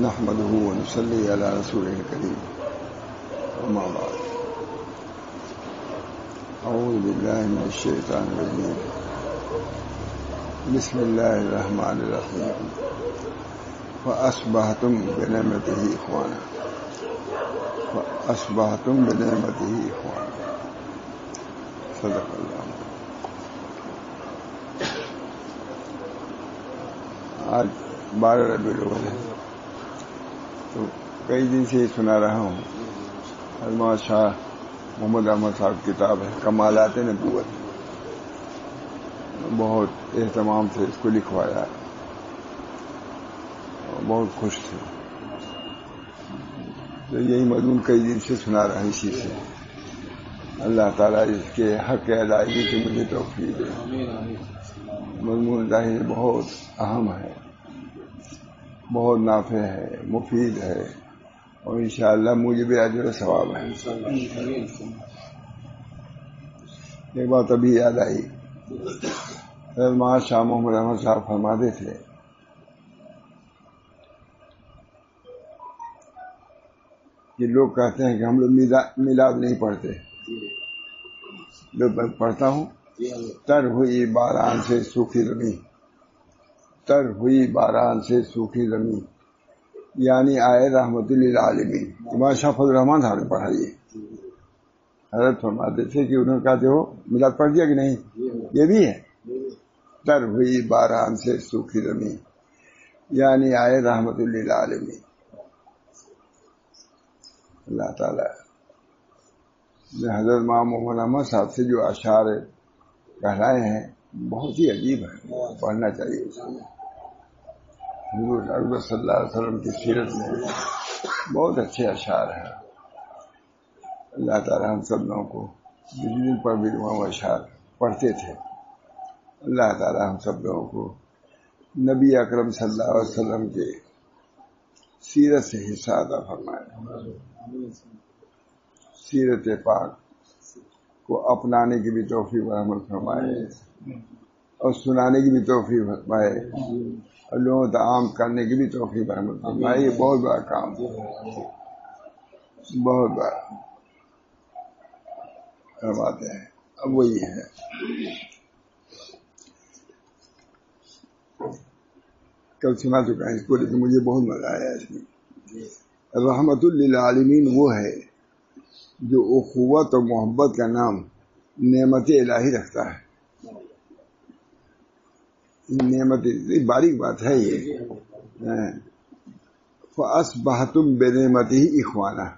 نحمده ونصلي على رسوله الكريم وما بعد أعوذ بالله من الشيطان الرجيم بسم الله الرحمن الرحيم فأصبحتم بنعمته إخوانا فأصبحتم بنعمته إخوانا صدق الله. آج 12 ربیع الاول ہے تو کئی دن سے سنا رہا ہوں. حضرت شاہ محمد احمد صاحب کتاب ہے کمالات نبوت، بہت اہتمام سے اس کو لکھوایا، بہت خوش تھے. تو یہی مضمون کئی دن سے سنا رہا ہوں. اسی سے اللہ تعالیٰ اس کے حق ادائیگی کی مجھے توفیق دے. مضمون ظاہر بہت اہم ہے، بہت نافع ہے، مفید ہے، اور انشاءاللہ مجھے بھی اجر و ثواب ہے. ایک بات ابھی یاد آئی، حضرت شاہ محمد احمد صاحب فرماتے تھے کہ لوگ کہتے ہیں کہ ہم لوگ میلاد نہیں پڑھتے. میں پڑھتا ہوں. تر ہوئی باران سے سوکھی زمین، تر ہوئی باران سے سوکھی زمین، یعنی آئے رحمت للعالمین. امام شاہ فضل الرحمان صاحب نے پڑھا. یہ حضرت فرماتے تھے کہ انہوں نے کہا ہو میلاد پڑھ دیا کہ نہیں. یہ بھی ہے، تر ہوئی باران سے سوکھی زمین، یعنی آئے رحمت للعالمین. اللہ تعالیٰ نے حضرت محمد احمد صاحب سے جو اشعار کہلائے ہیں بہت ہی عجیب ہے، پڑھنا چاہیے. حضور اکبر صلی اللہ علیہ وسلم کی سیرت میں بہت اچھے اشعار ہیں. اللہ تعالیٰ ہم سب لوگوں کو جس دن پر بھی وہ اشعار پڑھتے تھے، اللہ تعالیٰ ہم سب لوگوں کو نبی اکرم صلی اللہ علیہ وسلم کے سیرت سے حصہ عطا فرمائے. سیرت پاک کو اپنانے کی بھی توفیق رحمت فرمائے، اور سنانے کی بھی توفیق فرمائے، اور لوگوں تک عام کرنے کی بھی توفیق رحمت فرمائے. یہ بہت بڑا کام ہے، بہت بڑا فرماتے ہیں. اب وہی ہے، کل سنا چکا ہے اس کو، لیکن مجھے بہت مزہ آیا اس میں. رحمت للعالمین وہ ہے جو اخوت اور محبت کا نام نعمت الہی رکھتا ہے. نعمت باریک بات ہے یہ. فَأَصْبَحْتُمْ بِنِعْمَتِهِ إِخْوَانًا،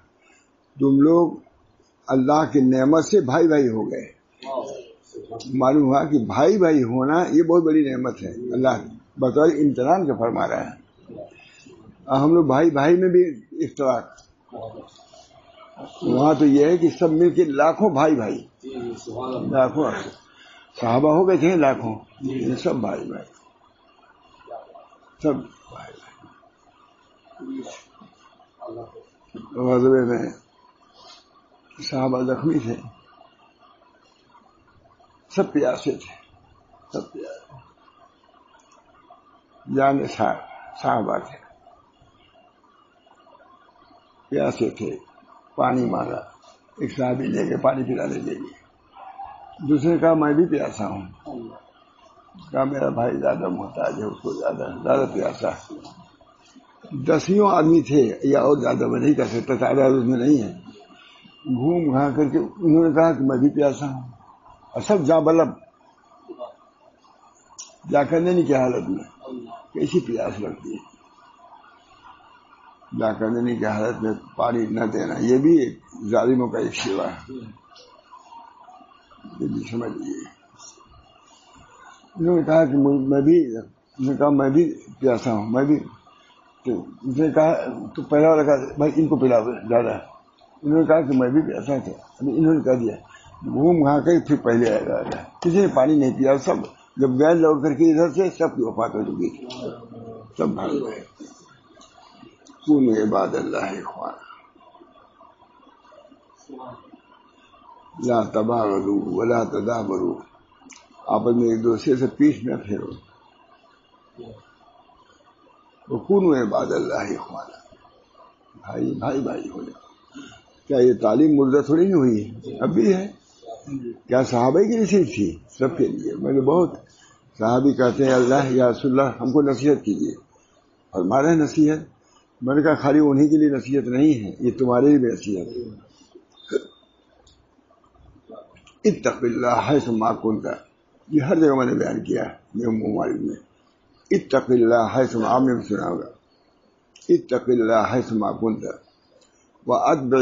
تم لوگ اللہ کی نعمت سے بھائی بھائی ہو گئے. معلوم ہوا کہ بھائی بھائی ہونا یہ بہت بڑی نعمت ہے. اللہ بطور امتحان کا فرما رہا ہے. ہم لوگ بھائی بھائی میں بھی اشتراک، وہاں تو یہ ہے کہ سب مل کے لاکھوں بھائی بھائی، لاکھوں صحابہ ہو گئے تھے لاکھوں، یہ سب بھائی بھائی، سب بھائی بھائی. غزوے میں صحابہ زخمی تھے، سب پیاسے تھے، سب پیاسے، جان صحابہ تھے، پیاسے تھے. پانی مانگا، ایک صحابی لے کے پانی پلانے کے لیے. دوسرے نے کہا میں بھی پیاسا ہوں. کہا میرا بھائی زیادہ محتاج ہے، اس کو زیادہ پیاسا. 10 آدمی تھے یا اور زیادہ میں نہیں کر سکتا، تعداد اس میں نہیں ہے. گھوم گھا کر کے انہوں نے کہا کہ میں بھی پیاسا ہوں، اور سب جا بلب جا کرنے کی حالت میں کیسی پیاس لگتی ہے. جا کرنے کی حالت میں پانی نہ دینا یہ بھی ایک ظالموں کا ایک سیوا ہے. یہ بھی سمجھ لیجیے. انہوں نے کہا کہ میں بھی پیاسا ہوں، میں بھی. اس نے کہا تو پہلا والا کہا بھائی ان کو پلا زیادہ. انہوں نے کہا کہ میں بھی پیاسا تھا. ابھی انہوں نے کہہ دیا. گھوم گھا کر پھر پہلے آ گیا. کسی نے پانی نہیں پیا. سب جب گئے لوٹ کر کے ادھر سے سب کی وفات ہو چکی تھی، سب بھاگ گئے. کونوا عباد اللہ اخوانا لا تباغضوا ولا تدابروا، آپس میں ایک دوسرے سے پیچھ نہ پھیرو. وَكُونُوا عِبَادَ اللَّهِ اخوانا، بھائی بھائی بھائی ہو جاؤ۔ کیا یہ تعلیم مردہ تھوڑی نہیں ہوئی ہے، اب بھی ہے؟ کیا صحابہ کی نصیحت تھی؟ سب کے لیے۔ میں نے بہت صحابی کہتے ہیں اللہ یا رسول اللہ ہم کو نصیحت کیجیے، اور ہمارا نصیحت، میں نے کہا خالی انہی کے لیے نصیحت نہیں ہے، یہ تمہارے لیے بھی نصیحت ہے۔ اتق اللہ حیث ما کنت، یہ ہر جگہ میں نے بیان کیا ہے میرے مبارک میں۔ اتق اللہ حیث ما، آپ نے بھی سنا ہوگا، اتق اللہ حیث ما کنت واتبع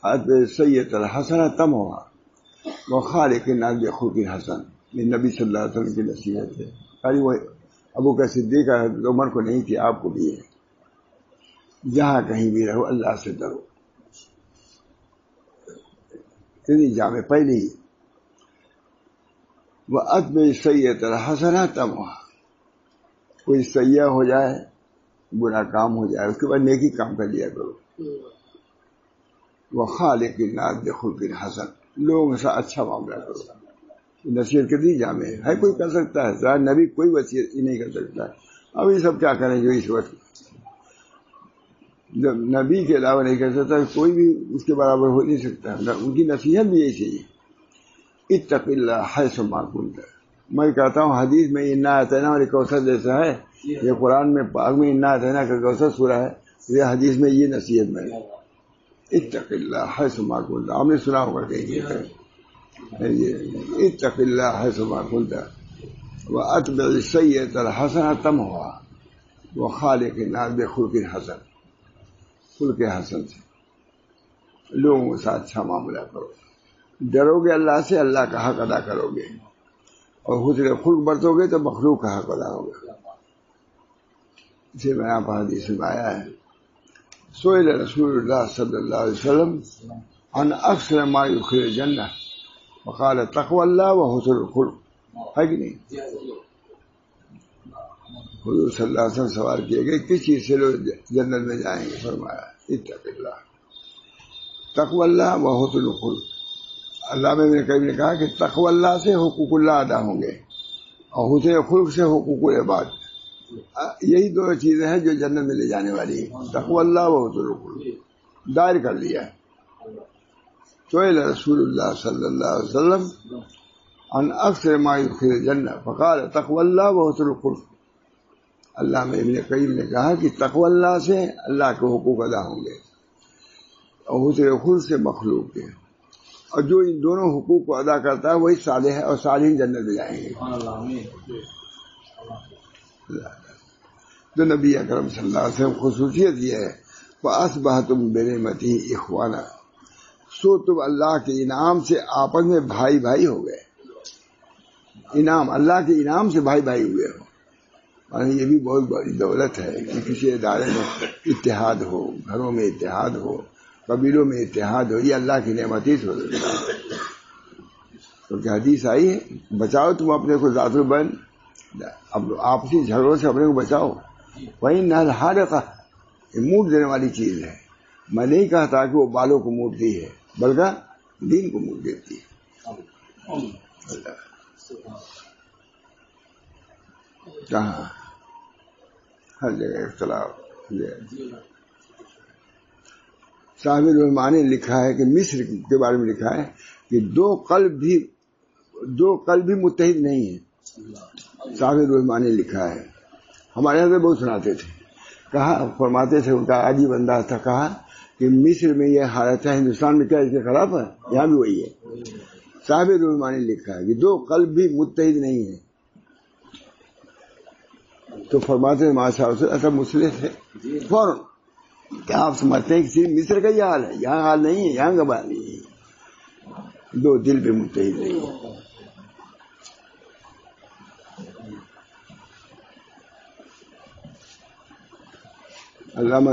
السیئۃ الحسنۃ تمحوھا وخالق الناس بخلق حسن، یہ نبی صلی اللہ علیہ وسلم کی نصیحت ہے۔ خالی وہ ابو کا صدیق حضرت عمر کو نہیں تھی، آپ کو بھی ہے۔ جہاں کہیں بھی رہو اللہ سے ڈرو، اتنی جامع پہلے ہی وَأَتْبِعِ السَّيِّئَةَ الْحَسَنَةَ تَمْحُوھا، کوئی سیئہ ہو جائے، برا کام ہو جائے، اس کے بعد نیکی کام کر لیا کرو۔ وَخَالِقِ النَّاسَ بِخُلُقٍ حَسَنٍ، لوگوں کے ساتھ اچھا معاملہ کرو۔ نصیحت کتنی جامع ہے، کوئی کر سکتا ہے؟ ظاہر نبی کوئی وصیت ہی نہیں کر سکتا ہے۔ اب یہ سب کیا کریں جو اس وقت جب نبی کے علاوہ نہیں کر سکتا، کوئی بھی اس کے برابر ہو نہیں سکتا۔ ان کی نصیحت بھی یہی چاہیے، اتق اللہ حیث ما کنت۔ میں کہتا ہوں حدیث میں انا اعطیناک الکوثر جیسا ہے، یہ قرآن میں پاک میں انا اعطیناک الکوثر سورہ ہے، یہ حدیث میں یہ نصیحت میں ہے، اتق اللہ حیث ما کنت۔ آپ نے سنا ہوگا کہیں اتق اللہ حیث ما کنت واتبع السیئۃ الحسنۃ تمحوھا وخالق الناس بخلق حسن، خلق حسن سے لوگوں کے ساتھ اچھا معاملہ کرو۔ ڈرو گے اللہ سے، اللہ کا حق ادا کرو گے، اور حسن خلق برتو گے تو مخلوق کا حق ادا ہوگا۔ اسے میں آپ حدیث میں آیا ہے، سئل رسول اللہ صلی اللہ علیہ وسلم عن اکثر ما یدخل الجنہ وقال تقوی اللہ وحسن الخلق، ہے کہ نہیں؟ حضور صلی اللہ علیہ وسلم سوال کیے گئے کس چیز سے لوگ جنت میں جائیں گے؟ فرمایا اتق اللہ، تقوی اللہ وحسن الخلق۔ اللہ میں نے کبھی نے کہا کہ تقوی اللہ سے حقوق اللہ ادا ہوں گے، اور حسن خلق سے حقوق العباد، یہی دو چیزیں ہیں جو جنت میں لے جانے والی ہیں، تقوی اللہ و حسن الخلق۔ دائر کر لیا سئل رسول اللہ صلی اللہ علیہ وسلم عن اکثر ما یدخل الجنہ فقال تقوی اللہ و حسن الخلق۔ اللہ میں ابن قیم نے کہا کہ تقوی اللہ سے اللہ کے حقوق ادا ہوں گے، اور حسن خلق سے مخلوق کے، اور جو ان دونوں حقوق کو ادا کرتا ہے وہی صالح ہے، اور صالحین جنت میں جائیں گے۔ تو نبی اکرم صلی اللہ علیہ وسلم خصوصیت یہ ہے فَأَصْبَحْتُمْ بِنِعْمَتِهِ إِخْوَانًا، سو تم اللہ کے انعام سے آپس میں بھائی بھائی ہو گئے۔ انعام، اللہ کے انعام سے بھائی بھائی ہوئے ہو، اور یہ بھی بہت بڑی دولت ہے کہ کسی ادارے میں اتحاد ہو، گھروں میں اتحاد ہو، قبیلوں میں اتحاد ہو، یہ اللہ کی نعمت ہی ہو سکتا ہے۔ تو کیا حدیث آئی ہے، بچاؤ تم اپنے کو ذات البین، اب آپسی جھگڑوں سے اپنے کو بچاؤ۔ وہی نالحارقہ، یہ موٹ دینے والی چیز ہے۔ میں نہیں کہتا کہ وہ بالوں کو موٹتی ہے، بلکہ دین کو موٹ دیتی ہے۔ کہاں ہر جگہ اختلاف۔ صاحب الزمان نے لکھا ہے کہ مصر کے بارے میں لکھا ہے کہ دو قلب بھی متحد نہیں ہیں۔ صاحب الزمان نے لکھا ہے، ہمارے یہاں سے بہت سناتے تھے، کہا فرماتے تھے، ان کا عجیب انداز تھا، کہا کہ مصر میں یہ حالت ہے، ہندوستان میں کیا اس کے خلاف ہے؟ یہاں بھی وہی ہے۔ صاحب الزمان نے لکھا ہے کہ دو قلب بھی متحد نہیں ہیں، تو فرماتے ہیں ماشاء اللہ ایسا مسئلے تھے فوراً، کیا آپ سمجھتے ہیں کہ صرف مصر کا یہ حال ہے؟ یہاں حال نہیں ہے، یہاں کا بات نہیں ہے، دو دل بھی متحد نہیں ہے۔ علامہ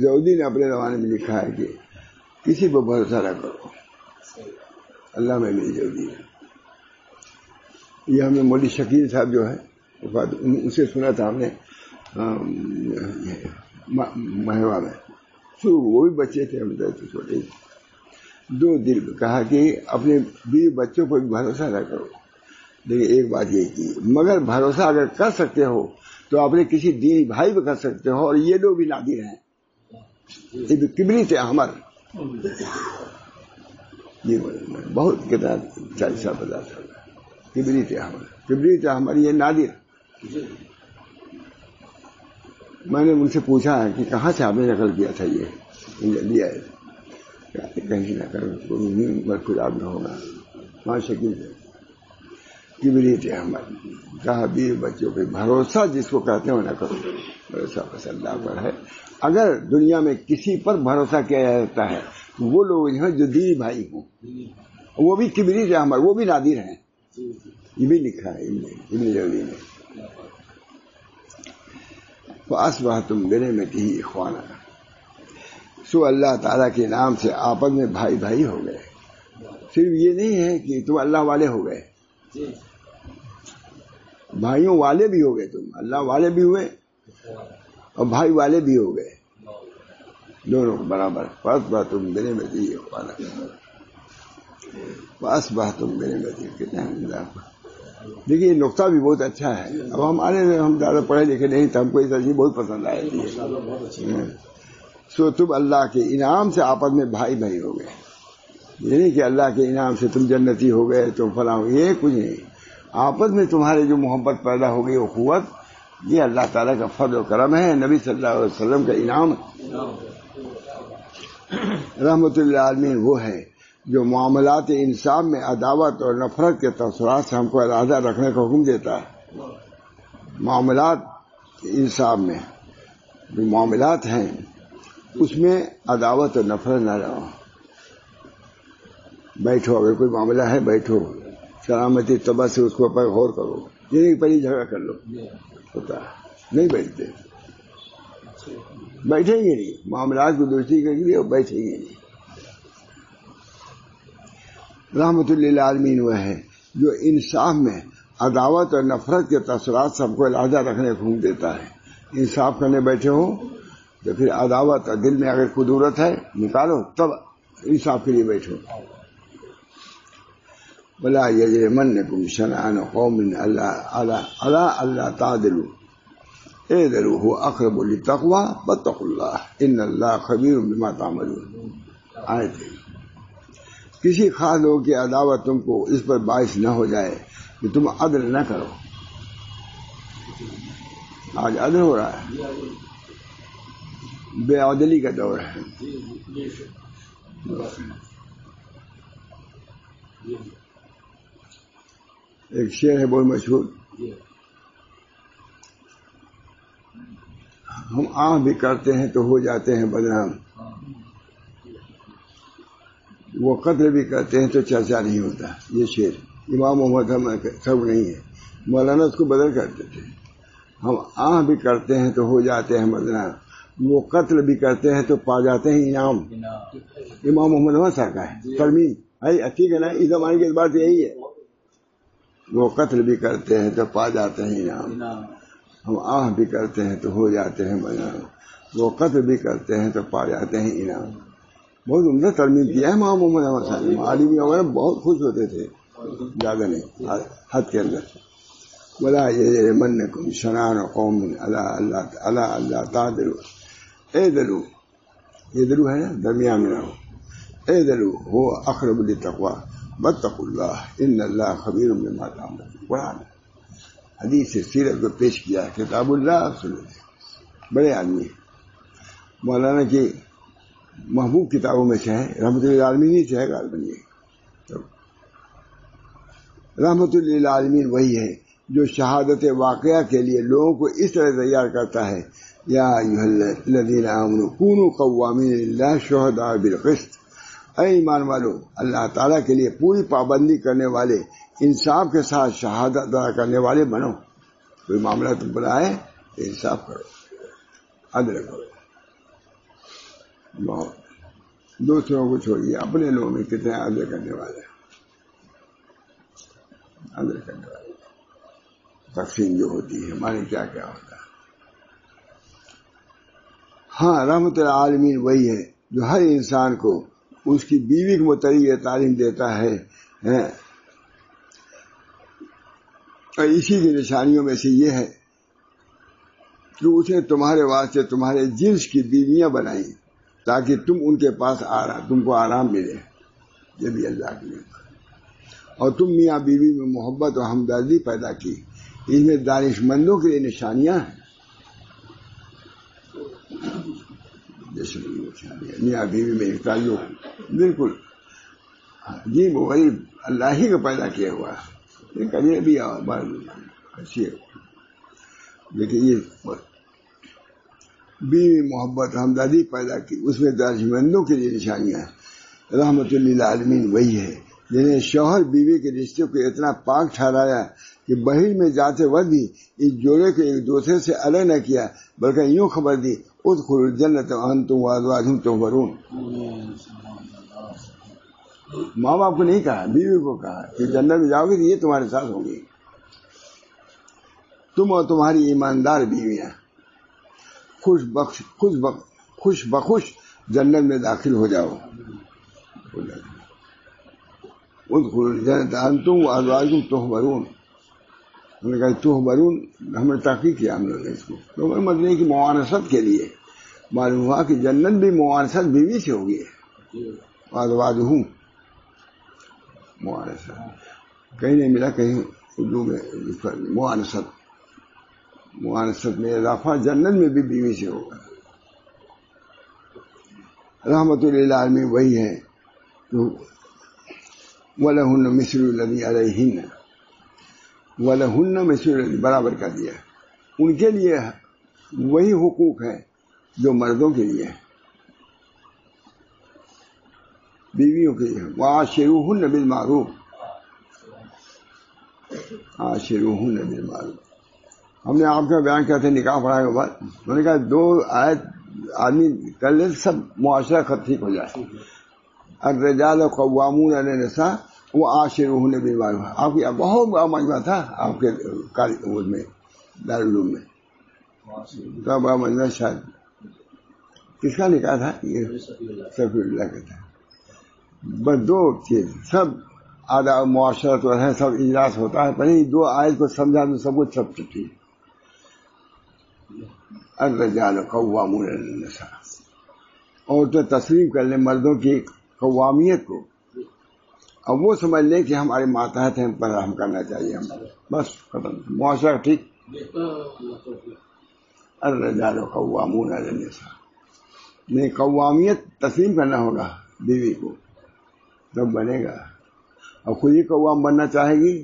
جودی نے اپنے زمانے میں لکھا ہے کہ کسی پر بھروسہ نہ کرو، علامہ جودی نے۔ یہ ہمیں مولوی شکیل صاحب جو ہے ان سے سنا تھا ہم نے مہوا میں، وہ بھی بچے تھے، ہم چھوٹے، دو دل کہا کہ اپنے بیوی بچوں پر بھروسہ نہ کرو، لیکن ایک بات یہ کی، مگر بھروسہ اگر کر سکتے ہو تو اپنے کسی دینی بھائی بھی کر سکتے ہو، اور یہ لوگ بھی نادر ہیں. کبریت احمر، یہ بہت کتنا 40 سال 50 سال کبریت احمر، کبریت احمر یہ نادر. میں نے ان سے پوچھا ہے کہ کہاں سے آپ نے نقل کیا تھا یہ لیا ہے؟ کہیں نہ کرو خدا نہ ہوگا وہاں شکیل ہے. کبریت احمد کہا بیوی بچوں پہ بھروسہ جس کو کہتے ہیں وہ نہ کرو، بھروسہ بس اللہ پر ہے. اگر دنیا میں کسی پر بھروسہ کیا جاتا ہے وہ لوگ ہیں جو دینی بھائی ہوں، وہ بھی کبریت احمد، وہ بھی نادر ہیں. یہ بھی لکھا ہے ابن جوزی نے. فَأَصْبَحْتُمْ بِنِعْمَتِهِ إِخْوَانًا، سو اللہ تعالیٰ کے نام سے آپس میں بھائی بھائی ہو گئے. صرف یہ نہیں ہے کہ تم اللہ والے ہو گئے، بھائیوں والے بھی ہو گئے، تم اللہ والے بھی ہوئے اور بھائی والے بھی ہو گئے، دونوں برابر. فَأَصْبَحْتُمْ بِنِعْمَتِهِ إِخْوَانًا فَأَصْبَحْتُمْ بِنِعْمَتِهِ. کتنا دیکھیے یہ نقطہ بھی بہت اچھا ہے. اب ہم زیادہ پڑھے لکھے نہیں تو ہم کو یہ چیز بہت پسند آئی تھی. سو تم اللہ کے انعام سے آپس میں بھائی بھائی ہو گئے. یہ نہیں کہ اللہ کے انعام سے تم جنتی ہو گئے تم فلاں، یہ کچھ نہیں. آپس میں تمہارے جو محبت پیدا ہو گئی اخوت، یہ اللہ تعالیٰ کا فضل و کرم ہے، نبی صلی اللہ علیہ وسلم کا انعام. رحمت للعالمین وہ ہے جو معاملات انسان میں عداوت اور نفرت کے تاثرات سے ہم کو علیحدہ رکھنے کا حکم دیتا ہے. معاملات انسان میں جو معاملات ہیں اس میں عداوت اور نفرت نہ رہو. بیٹھو، اگر کوئی معاملہ ہے بیٹھو، سلامتی طبع سے اس کو پر غور کرو. یہ نہیں پہلے جھگڑا کر لو، ہوتا ہے نہیں بیٹھتے، بیٹھیں گے نہیں، معاملات کو درستی کے لیے بیٹھیں گے نہیں. رحمت للعالمین وہ ہے جو انصاف میں عداوت اور نفرت کے تاثرات سب کو علیحدہ رکھنے کو حکم دیتا ہے. انصاف کرنے بیٹھے ہو تو پھر عداوت اور دل میں اگر قدرت ہے نکالو، تب انصاف کے لیے بیٹھو. وَلَا يَجْرِمَنَّكُمْ شَنَآنُ قَوْمٍ عَلَىٰ أَلَّا تَعْدِلُوا اعْدِلُوا هُوَ أَقْرَبُ لِلتَّقْوَىٰ وَاتَّقُوا اللَّهَ إِنَّ اللَّهَ خَبِيرٌ بِمَا تَعْمَلُونَ. آیت ہے. کسی خاص لوگوں کی عداوت تم کو اس پر باعث نہ ہو جائے کہ تم عدل نہ کرو. آج عدل ہو رہا ہے، بے عدلی کا دور ہے. ایک شعر ہے بہت مشہور، ہم آہ بھی کرتے ہیں تو ہو جاتے ہیں بدنام، وہ قتل بھی کرتے ہیں تو چرچا نہیں ہوتا. یہ شعر امام محمد سب نہیں ہے، مولانا اس کو بدل کرتے تھے. ہم آہ بھی کرتے ہیں تو ہو جاتے ہیں بدنام، وہ قتل بھی کرتے ہیں تو پا جاتے ہیں انعام. امام محمد صاحب کا ہے ترمیم ہے، ٹھیک ہے نا، اس زمانے کی بات یہی ہے. وہ قتل بھی کرتے ہیں تو پا جاتے ہیں انعام، ہم آہ بھی کرتے ہیں تو ہو جاتے ہیں بدنام، وہ قتل بھی کرتے ہیں تو پا جاتے ہیں انعام. بہت عمدہ ترمیم کیا ہے امام محمد صاحب. عالمی وغیرہ بہت خوش ہوتے تھے، زیادہ نہیں، حد کے اندر. وَلَا يَجْرِمَنَّكُمْ شَنَآنُ قَوْمٍ عَلَىٰ أَلَّا تَعْدِلُوا اعْدِلُوا، اعْدِلُوا ہے نا، درمیان میں رہو. اعْدِلُوا هُوَ أَقْرَبُ لِلتَّقْوَىٰ وَاتَّقُوا اللَّهَ إِنَّ اللَّهَ خَبِيرٌ بِمَا تَعْمَلُونَ. قرآن حدیث سے سیرت کو پیش کیا، کتاب اللہ سنت. بڑے آدمی مولانا کی محبوب کتابوں میں سے ہے، رحمت للعالمین سے ہے غالباً. یہ رحمت للعالمین وہی ہے جو شہادت واقعہ کے لیے لوگوں کو اس طرح تیار کرتا ہے. یا ایھا الذین آمنوا کونوا قوامین للہ شہداء بالقسط. اے ایمان والو، اللہ تعالیٰ کے لیے پوری پابندی کرنے والے، انصاف کے ساتھ شہادت ادا کرنے والے بنو. کوئی معاملہ تم بنائے تو انصاف کرو، عدل کرو. دوسروں کو چھوڑیے، اپنے لوگوں میں کتنے عدل کرنے والے، عدل کرنے والے. تقسیم جو ہوتی ہے ہمارے کیا کیا ہوتا ہے. ہاں، رحمت العالمین وہی ہے جو ہر انسان کو اس کی بیوی کے متعلق یہ تعلیم دیتا ہے. اور اسی کی نشانیوں میں سے یہ ہے کہ اس نے تمہارے واسطے تمہارے جنس کی بیویاں بنائیں تاکہ تم ان کے پاس تم کو آرام ملے، یہ بھی اللہ کے لیے، اور تم میاں بیوی میں محبت اور ہمدردی پیدا کی، ان میں دانش مندوں کے لیے نشانیاں ہیں، جیسے میاں بیوی میں ایک تعلق بالکل جی وہ غریب اللہ ہی کا پیدا کیا ہوا ہے، کبھی بھی اچھی ہے، لیکن یہ بیوی محبت ہمدردی پیدا کی، اس میں دانش مندوں کے لیے نشانیاں ہیں۔ رحمت للعالمین وہی ہے جنہیں شوہر بیوی کے رشتے کو اتنا پاک ٹھہرایا کہ بہر میں جاتے وقت بھی اس جوڑے کو ایک دوسرے سے الگ نہ کیا، بلکہ یوں خبر دی ادخلوا الجنۃ وانتم وازواجکم تحبرون۔ ماں باپ کو نہیں کہا، بیوی کو کہا کہ جنت میں جاؤ گے تو یہ تمہارے ساتھ ہوگی، تم اور تمہاری ایماندار بیویاں خوش بخوش جنت میں داخل ہو جاؤ۔ ادخلوا الجنۃ انتم وازواجکم تحبرون، انہوں نے کہا تحبرون، ہم نے تحقیق کیا، ہم لوگوں نے اس کو تو مدنی کی موانست کے لیے معلوم ہوا کہ جنت بھی موانست بیوی سے ہوگی، وازواجہم موانست کہیں نہیں ملا، کہیں اردو میں موانست میں اضافہ جنت میں بھی بیوی سے ہوگا۔ رحمت للعالمین وہی ہے وَلَهُنَّ مِثْلُ الَّذِي عَلَيْهِنَّ، وَلَهُنَّ مِثْلُ الَّذِي برابر کر دیا، ان کے لیے وہی حقوق ہے جو مردوں کے لیے ہے، بیویوں کے لیے۔ وَعَاشِرُوهُنَّ بِالْمَعْرُوفِ، عَاشِرُوهُنَّ بِالْمَعْرُوفِ۔ ہم نے آپ کا بیان کیا تھا نکاح پڑھانے کے بعد، میں نے کہا 2 آیت آدمی کر لے سب معاشرہ خط ٹھیک ہو جائے۔ الرجال قوامون علی النساء وعاشروہن بالمعروف، آپ کی بہت بڑا مجمع تھا آپ کے میں دارالعلوم میں، بڑا بڑا مجمع، شاید کس کا نکاح تھا؟ یہ سفی اللہ کا تھا۔ بس 2 چیز سب آداب معاشرت اور ہے سب اجلاس ہوتا ہے، پہلے 2 آیت کو سمجھا تو سب کچھ سب ٹھیک۔ الرجال قوامون علی النساء، عورتیں تسلیم کر لیں مردوں کی قوامیت کو، اب وہ سمجھ لیں کہ ہمارے ماتحت ہیں، پر ہم کرنا چاہیے، ہم بس ختم، معاشرہ ٹھیک۔ الرجال قوامون علی النساء، نہیں قوامیت تسلیم کرنا ہوگا بیوی کو تب بنے گا، اور خود ہی قوام بننا چاہے گی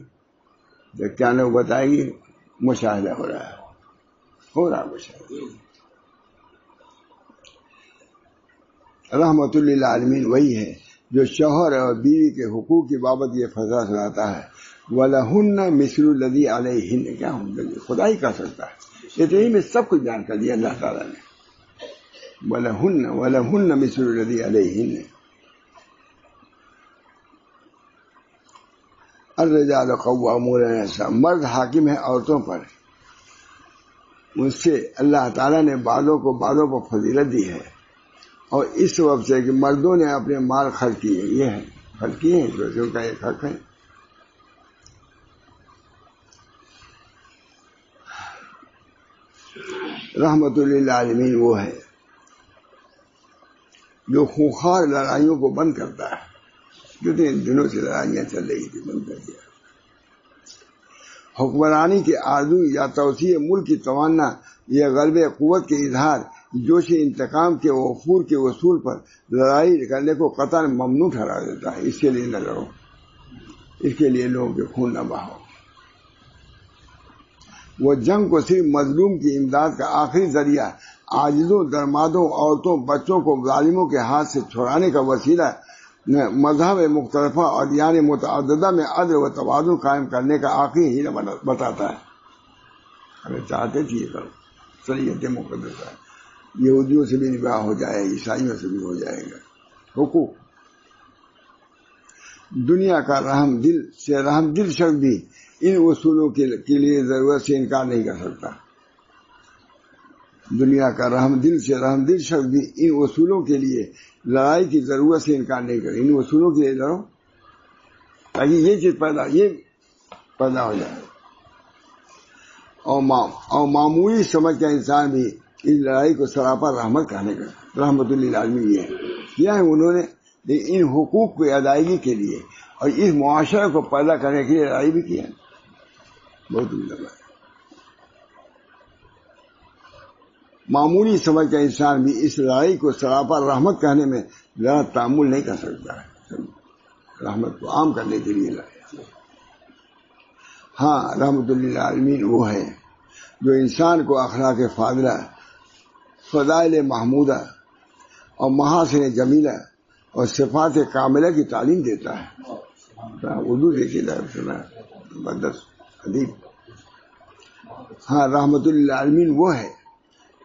جب کیا نہ بتائے گی، مشاہدہ ہو رہا مشاہدہ۔ رحمت للعالمین وہی ہے جو شوہر اور بیوی کے حقوق کی بابت یہ فضا سناتا ہے، وَلَهُنَّ مِثْلُ الَّذِي عَلَيْهِنَّ، کیا ہوں خدا ہی کہہ سکتا ہے، اتنی میں سب کچھ بیان کر دیا اللہ تعالیٰ نے، وَلَهُنَّ مِثْلُ الَّذِي عَلَيْهِنَّ۔ الرجال قوامون علی النساء، مرد حاکم ہے عورتوں پر، ان سے اللہ تعالیٰ نے بعضوں پر فضیلت دی ہے، اور اس سبب سے کہ مردوں نے اپنے مال خرچ کیے، یہ ہے خرچ کیے ہیں جو ان کا ایک حق ہے۔ رحمت للعالمین وہ ہے جو خونخوار لڑائیوں کو بند کرتا ہے، کتنے دنوں سے لڑائیاں چل رہی تھی، بند کر دیا۔ حکمرانی کے آرزو یا توسیع ملک کی تمنا یا غلب قوت کے اظہار، جوش انتقام کے وفور کے اصول پر لڑائی کرنے کو قطعا ممنوع ٹھہرا دیتا ہے، اس کے لیے نہ لڑو، اس کے لیے لوگوں کے خون نہ بہاؤ۔ وہ جنگ کو صرف مظلوم کی امداد کا آخری ذریعہ، عاجزوں، درمادوں، عورتوں، بچوں کو ظالموں کے ہاتھ سے چھڑانے کا وسیلہ، مذہب مختلفہ اور ادیان متعددہ میں عدل و توازن قائم کرنے کا آخری ہی بتاتا ہے۔ اگر چاہتے تھے یہ شریعت مقدسہ یہودیوں سے بھی نکاح ہو جائے، عیسائیوں سے بھی ہو جائے گا، حقوق۔ دنیا کا رحم دل شخص بھی ان اصولوں کے لیے ضرورت سے انکار نہیں کر سکتا۔ دنیا کا رحم دل شخص بھی ان اصولوں کے لیے لڑائی کی ضرورت سے انکار نہیں کرے، ان اصولوں کے لیے لڑو تاکہ یہ چیز پیدا ہو جائے۔ اور معمولی سمجھ کا انسان بھی اس لڑائی کو سراپا رحمت کہنے کا رحمت للعالمین یہ کیا ہے انہوں نے، ان حقوق کی ادائیگی کے لیے اور اس معاشرے کو پیدا کرنے کے لیے لڑائی بھی کیا ہے. بہت عمدہ بات. معمولی سمجھ کا انسان بھی اس لڑائی کو سراپا رحمت کہنے میں ذرا تعامل نہیں کر سکتا ہے. رحمت کو عام کرنے کے لیے لڑائی. ہاں رحمت للعالمین وہ ہے جو انسان کو اخلاق فاضلہ، فضائل محمودہ اور محاسن جمیلہ اور صفات کاملہ کی تعلیم دیتا ہے. اردو دیکھیے زبردست ادیب. ہاں رحمت للعالمین وہ ہے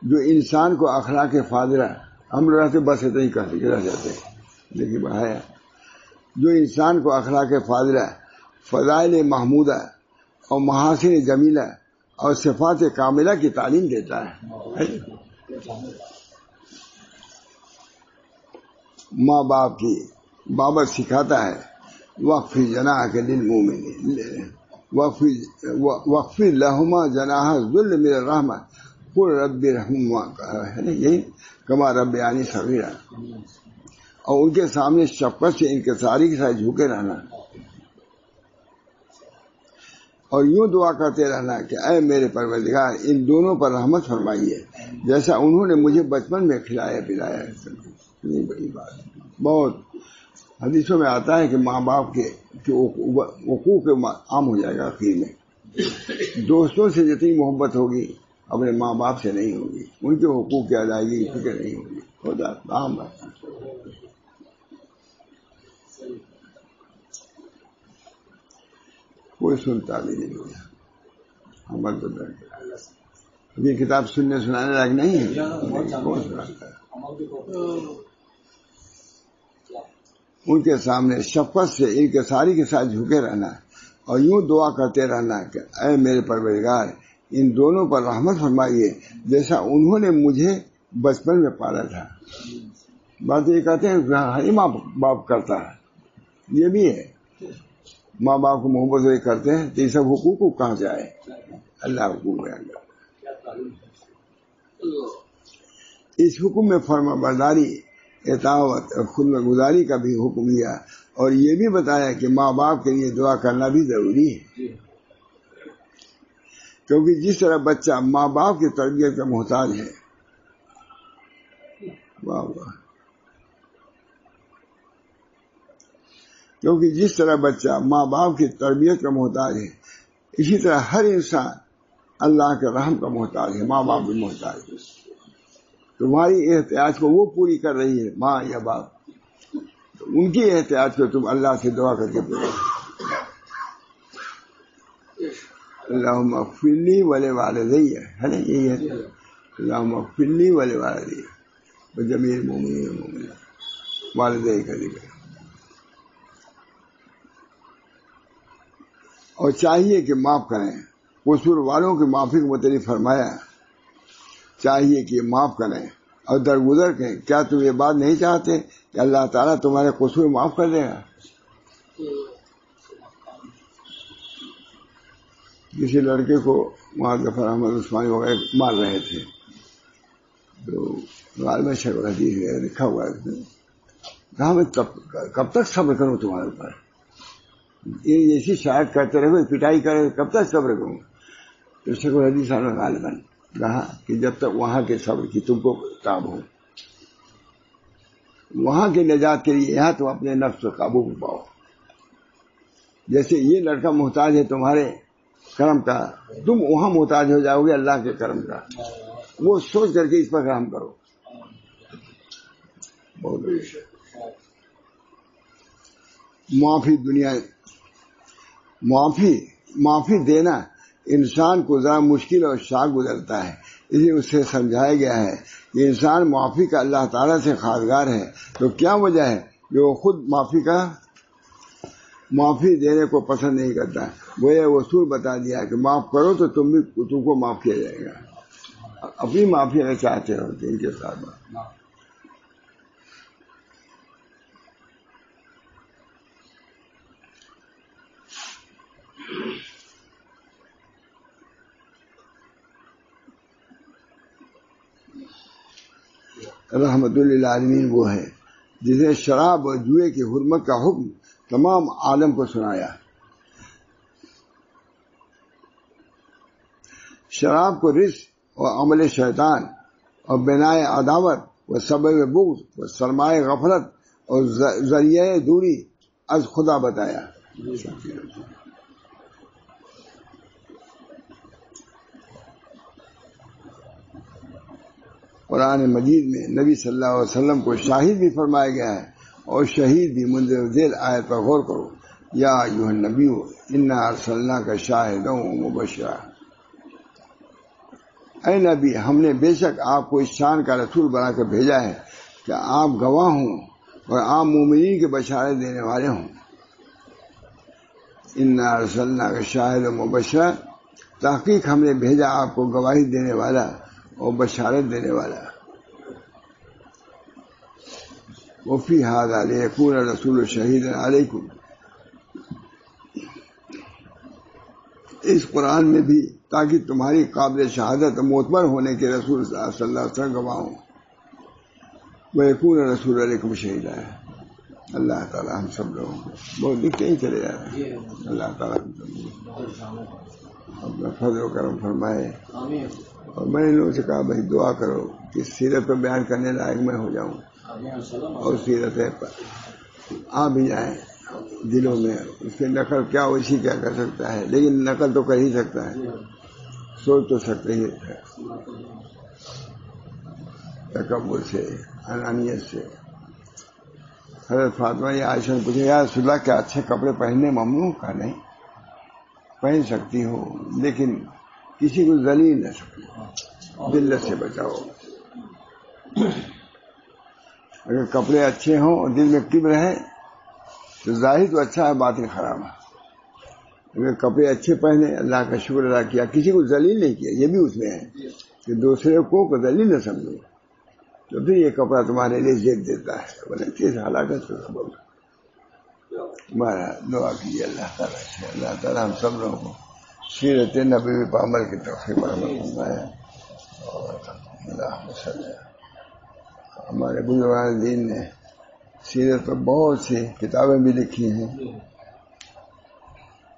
جو انسان کو اخلاق فاضلہ، ہم لوگ رہتے بس اتنا ہی کہتے رہ جاتے ہیں لیکن بڑھایا، جو انسان کو اخلاق فاضلہ، فضائل محمودہ اور محاسن جمیلہ اور صفات کاملہ کی تعلیم دیتا ہے. ماں باپ کی بابت سکھاتا ہے وقف جناح کے للمومنین وقف لہما جناح ذل من الرحمہ قل رب ارحمہما یہی کما ربیانی صغیرا، اور ان کے سامنے شفقت سے انکساری کے ساتھ جھکے رہنا اور یوں دعا کرتے رہنا کہ اے میرے پروردگار ان دونوں پر رحمت فرمائیے جیسا انہوں نے مجھے بچپن میں کھلایا پلایا ہے. اتنی بڑی بات. بہت حدیثوں میں آتا ہے کہ ماں باپ کے حقوق عام ہو جائے گا. آخر میں دوستوں سے جتنی محبت ہوگی اپنے ماں باپ سے نہیں ہوگی، ان کے حقوق کی ادائیگی کی فکر نہیں ہوگی. خدا عام بات. کوئی سنتا بھی نہیں ہوگا. عمل تو ابھی کتاب سننے سنانے لائق نہیں ہے. کون سناتا ہے؟ ان کے سامنے شفقت سے انکساری کے ساتھ جھکے رہنا اور یوں دعا کرتے رہنا کہ اے میرے پروردگار ان دونوں پر رحمت فرمائیے جیسا انہوں نے مجھے بچپن میں پالا تھا. بات یہ کہتے ہیں ہر ماں باپ کرتا ہے، یہ بھی ہے. ماں باپ کو محبت سے کرتے ہیں تو یہ سب حقوق کو کہاں جائے. اللہ حکومت ہے. اس حکم میں فرما برداری، اطاعت اور خدمت گزاری کا بھی حکم دیا اور یہ بھی بتایا کہ ماں باپ کے لیے دعا کرنا بھی ضروری ہے، کیونکہ جس طرح بچہ ماں باپ کی تربیت کا محتاج ہے. واہ واہ. کیونکہ جس طرح بچہ ماں باپ کی تربیت کا محتاج ہے اسی طرح ہر انسان اللہ کے رحم کا محتاج ہے. ماں باپ بھی محتاج ہے. تمہاری احتیاج کو وہ پوری کر رہی ہے ماں یا باپ، تو ان کی احتیاج کو تم اللہ سے دعا کر کے پوری. اللہم اغفر لی ولوالدی ہے نا، یہی ہے. اللہم اغفر لی ولوالدی وجمیع المؤمنین والمؤمنات والدی کا ذکر. اور چاہیے کہ معاف کریں. قصور والوں کی معافی کو متعلق فرمایا چاہیے کہ معاف کریں اور درگزر کریں. کیا تم یہ بات نہیں چاہتے کہ اللہ تعالیٰ تمہارے قصور معاف کر دے گا؟ کسی لڑکے کو وہاں ظفر احمد عثمانی وغیرہ مار رہے تھے تو المشائخ حدیث ہے لکھا ہوا ہے کہا میں کب تک صبر کروں تمہارے اوپر، یہ ایسی شاید کرتے رہے پٹائی کرے کب تک صبر کروں. تو شیخ الحدیث غالباً کہا کہ جب تک وہاں کے صبر کی تم کو تاب ہو، وہاں کے نجات کے لیے یہاں تم اپنے نفس کو قابو میں پاؤ. جیسے یہ لڑکا محتاج ہے تمہارے کرم کا، تم وہاں محتاج ہو جاؤ گے اللہ کے کرم کا. وہ سوچ کر کے اس پر رحم کرو. معافی دنیا معافی دینا انسان کو ذرا مشکل اور شاق گزرتا ہے، اس لیے اس سے سمجھایا گیا ہے کہ انسان معافی کا اللہ تعالیٰ سے خواستگار ہے. تو کیا وجہ ہے کہ وہ خود معافی دینے کو پسند نہیں کرتا. وہ یہ اصول بتا دیا کہ معاف کرو تو تم کو معاف کیا جائے گا. اپنی معافی اگر چاہتے ہو تو ان کے ساتھ رحمت للعالمین وہ ہے جس نے شراب اور جوئے کی حرمت کا حکم تمام عالم کو سنایا۔ شراب کو رزق اور عمل شیطان اور بنائے عداوت و سبب بغض و سرمایہ غفلت اور ذریعہ دوری از خدا بتایا۔ قرآن مجید میں نبی صلی اللہ علیہ وسلم کو شاہد بھی فرمایا گیا ہے اور شہید بھی۔ منظر ذیل آیت پر غور کرو، یا ایھا النبی انا ارسلناک شاہدا و مبشرا، اے نبی ہم نے بے شک آپ کو اس شان کا رسول بنا کر بھیجا ہے کہ آپ گواہ ہوں اور عام مومنین کے بشارت دینے والے ہوں۔ انا ارسلناک شاہدا و مبشرا، تحقیق ہم نے بھیجا آپ کو گواہی دینے والا اور بشارت دینے والا۔ وفی ھذا لیکون الرسول شہیدا علیکم، اس قرآن میں بھی تاکہ تمہاری قابل شہادت معتبر ہونے کے رسول صلی اللہ علیہ وسلم گواہ ہوں۔ ویکون الرسول علیکم شہیدا ہے۔ اللہ تعالیٰ ہم سب لوگوں کو بہت دکھتے ہی چلے جا رہے ہیں۔ اللہ تعالیٰ ہم سب اپنا فضل و کرم فرمائے۔ اور میں نے لوگوں سے کہا بھائی دعا کرو کہ سیرت پر بیان کرنے لائق میں ہو جاؤں اور سیرت پر آ بھی جائیں دلوں میں۔ اس کی نقل کیا ویسی کیا کر سکتا ہے، لیکن نقل تو کر ہی سکتا ہے، سوچ تو سکتے ہی ہے، تکبر سے، انانیت سے۔ حضرت فاطمہ یا عائشہ نے پوچھا یا رسول اللہ کیا اچھے کپڑے پہننے ممنوع؟ کہا نہیں، پہن سکتی ہو لیکن کسی کو ذلیل نہ سکو، ذلت سے بچاؤ۔ اگر کپڑے اچھے ہوں اور دل میں کبر ہے تو ظاہر تو اچھا ہے، باطن خراب ہے۔ اگر کپڑے اچھے پہنے، اللہ کا شکر ادا کیا، کسی کو ذلیل نہیں کیا، یہ بھی اس میں ہے کہ دوسرے کو ذلیل نہ سمجھو، تو پھر یہ کپڑا تمہارے لیے زیب دیتا ہے، بولے کس ہلاکت کا سبب۔ تمہارا دعا کیجیے اللہ تعالیٰ سے، اللہ تعالیٰ ہم سب لوگوں کو سیرت نبوی پر عمل کی توفیق عطا فرمائے۔ اور اللہم صلی اللہ، ہمارے بزرگان دین نے سیرت پر بہت سی کتابیں بھی لکھی ہیں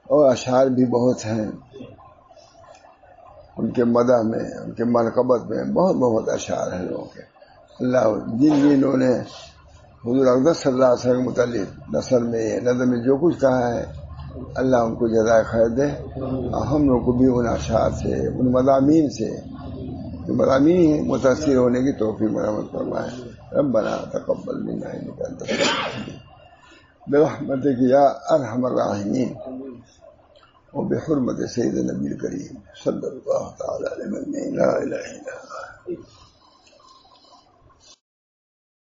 اور اشعار بھی بہت ہیں، ان کے مدح میں، ان کے منقبت میں بہت اشعار ہیں لوگوں کے۔ اللہ جن جنہوں نے حضور اقدس صلی اللہ علیہ وسلم کے متعلق نثر میں نظم میں جو کچھ کہا ہے، اللہ ان کو جزائے خیر دے، اور ہم لوگ کو بھی ان اشعار سے، ان مضامین سے، مضامین متاثر ہونے کی توفیق مرحمت فرمائے۔ ربنا تقبل منا انک انت السمیع العلیم برحمتک یا ارحم الراحمین وبحرمت سید النبی الکریم صلی اللہ تعالی علیہ وسلم لا الہ الا